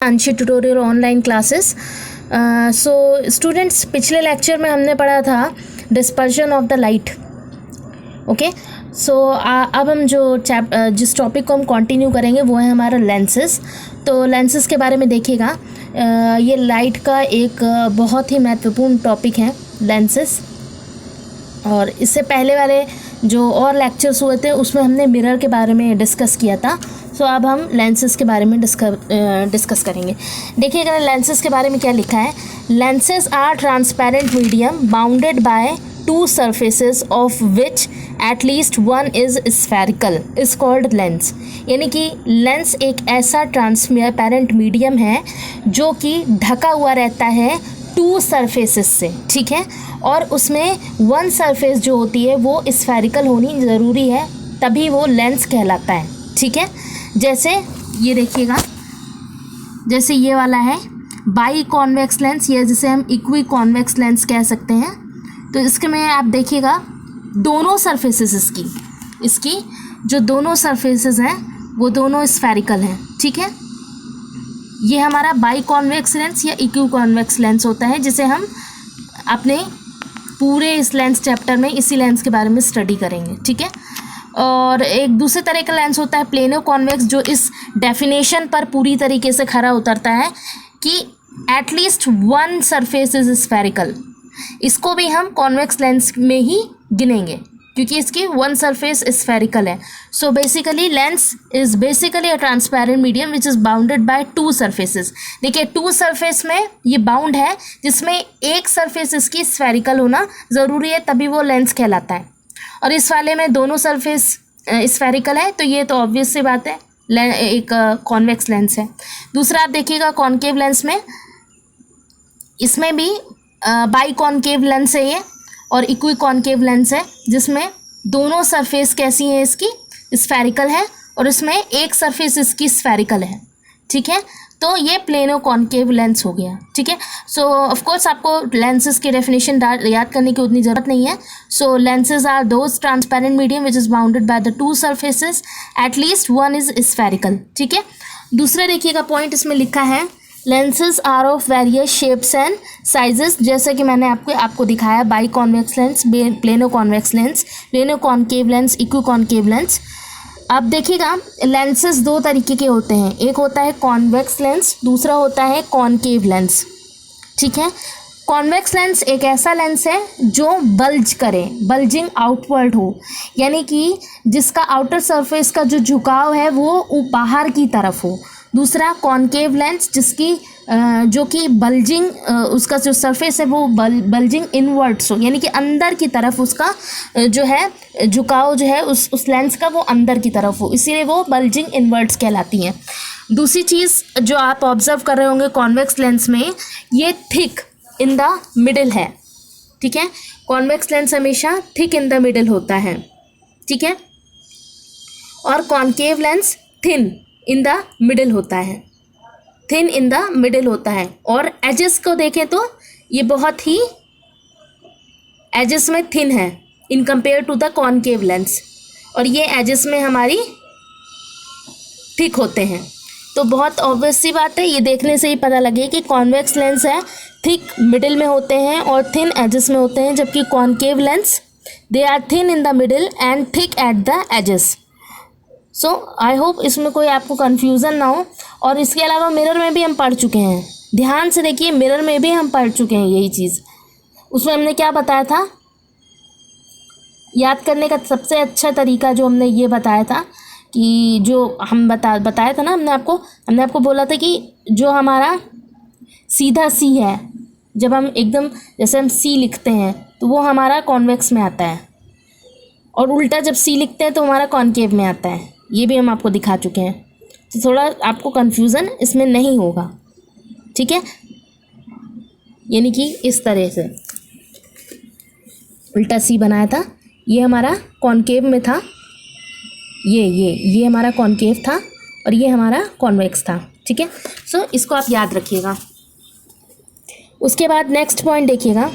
आंशिक tutorial online classes. So students, पिछले lecture में हमने पढ़ा था dispersion of the light. Okay, so अब हम जिस टॉपिक को हम कंटिन्यू करेंगे वो है हमारा लेंसेज। तो लेंसेज के बारे में देखिएगा, ये लाइट का एक बहुत ही महत्वपूर्ण टॉपिक है लेंसेज। और इससे पहले वाले जो और लेक्चर्स हुए थे उसमें हमने मिरर के बारे में डिस्कस किया था। सो अब हम लेंसेज के बारे में डिस्कस करेंगे। देखिएगा लेंसेज के बारे में क्या लिखा है। Lenses are transparent medium bounded by two surfaces of which at least one is spherical is called lens. यानी कि लेंस एक ऐसा ट्रांसपेरेंट मीडियम है जो कि ढका हुआ रहता है टू सरफेसेस से, ठीक है। और उसमें वन सरफेस जो होती है वो स्फेरिकल होनी ज़रूरी है, तभी वो लेंस कहलाता है, ठीक है। जैसे ये देखिएगा, जैसे ये वाला है बाई कॉन्वेक्स लेंस, या जिसे हम इक्वी कॉन्वेक्स लेंस कह सकते हैं। तो इसके में आप देखिएगा दोनों सरफेसेस इसकी जो दोनों सरफेसेस हैं वो दोनों स्फेरिकल हैं, ठीक है। ये हमारा बाई कॉन्वेक्स लेंस या इक्वी कॉन्वेक्स लेंस होता है, जिसे हम अपने पूरे इस लेंस चैप्टर में इसी लेंस के बारे में स्टडी करेंगे, ठीक है। और एक दूसरे तरह का लेंस होता है प्लेनो कॉन्वेक्स, जो इस डेफिनेशन पर पूरी तरीके से खरा उतरता है कि at least one surface is spherical. इसको भी हम कॉन्वेक्स लेंस में ही गिनेंगे क्योंकि इसकी वन सरफेस स्फेरिकल है। So basically lens is basically a transparent medium which is bounded by two surfaces. देखिए टू सरफेस में ये बाउंड है, जिसमें एक सरफेस इसकी स्फेरिकल होना ज़रूरी है, तभी वो लेंस कहलाता है। और इस वाले में दोनों सरफेस स्फेरिकल है, तो ये तो ऑब्वियस सी बात है, एक कॉन्वेक्स लेंस है। दूसरा आप देखिएगा कॉनकेव लेंस में, इसमें भी बाई कॉनकेव लेंस है ये, और इक्वी कॉनकेव लेंस है, जिसमें दोनों सरफेस कैसी हैं इसकी स्फेरिकल है, और इसमें एक सरफेस इसकी स्फेरिकल है, ठीक है। तो ये प्लेनो कॉनकेव लेंस हो गया, ठीक है। सो ऑफ कोर्स आपको लेंसेज की डेफिनेशन याद करने की उतनी ज़रूरत नहीं है। So lenses are those transparent medium which is bounded by the two surfaces at least one is spherical, ठीक है। दूसरा देखिएगा पॉइंट इसमें लिखा है lenses are of various shapes and sizes. जैसे कि मैंने आपको दिखाया bi convex lens, plano convex lens, plano concave lens, equi concave lens. अब देखिएगा लेंसेज दो तरीके के होते हैं, एक होता है कॉन्वेक्स लेंस, दूसरा होता है कॉनकेव लेंस, ठीक है। कॉन्वेक्स लेंस एक ऐसा लेंस है जो बल्ज करे, बल्जिंग आउटवर्ड हो, यानी कि जिसका आउटर सरफेस का जो झुकाव है वो बाहर की तरफ हो। दूसरा कॉनकेव लेंस जिसकी जो कि बल्जिंग, उसका जो सरफेस है वो बल्जिंग इनवर्ड्स हो, यानी कि अंदर की तरफ उसका जो है झुकाव जो है उस लेंस का वो अंदर की तरफ हो, इसीलिए वो बल्जिंग इनवर्ड्स कहलाती हैं। दूसरी चीज़ जो आप ऑब्जर्व कर रहे होंगे कॉन्वेक्स लेंस में, ये थिक इन द मिडिल है, ठीक है। कॉन्वेक्स लेंस हमेशा थिक इन द मिडिल होता है, ठीक है। और concave lens thin in the middle होता है, थिन इन द मिडिल होता है। और एजेस को देखें तो ये बहुत ही एजेस में थिन है in compare to the concave lens, और ये एजेस में हमारी थिक होते हैं। तो बहुत ऑब्वियस सी बात है, ये देखने से ही पता लगे कि कॉन्वेक्स लेंस है थिक मिडिल में होते हैं और थिन एजेस में होते हैं, जबकि concave lens they are thin in the middle and thick at the edges. So I hope इसमें कोई आपको कन्फ्यूज़न ना हो। और इसके अलावा मिरर में भी हम पढ़ चुके हैं, ध्यान से देखिए, मिरर में भी हम पढ़ चुके हैं यही चीज़। उसमें हमने क्या बताया था, याद करने का सबसे अच्छा तरीका जो हमने ये बताया था कि जो हम बताया था ना, हमने आपको बोला था कि जो हमारा सीधा सी है, जब हम एकदम जैसे हम सी लिखते हैं तो वो हमारा कॉन्वेक्स में आता है, और उल्टा जब सी लिखते हैं तो हमारा कॉनकेव में आता है। ये भी हम आपको दिखा चुके हैं, तो थोड़ा आपको कन्फ्यूज़न इसमें नहीं होगा, ठीक है। यानी कि इस तरह से उल्टा सी बनाया था, ये हमारा कॉनकेव में था, ये हमारा कॉनकेव था और ये हमारा कॉन्वेक्स था, ठीक है। सो इसको आप याद रखिएगा। उसके बाद नेक्स्ट पॉइंट देखिएगा,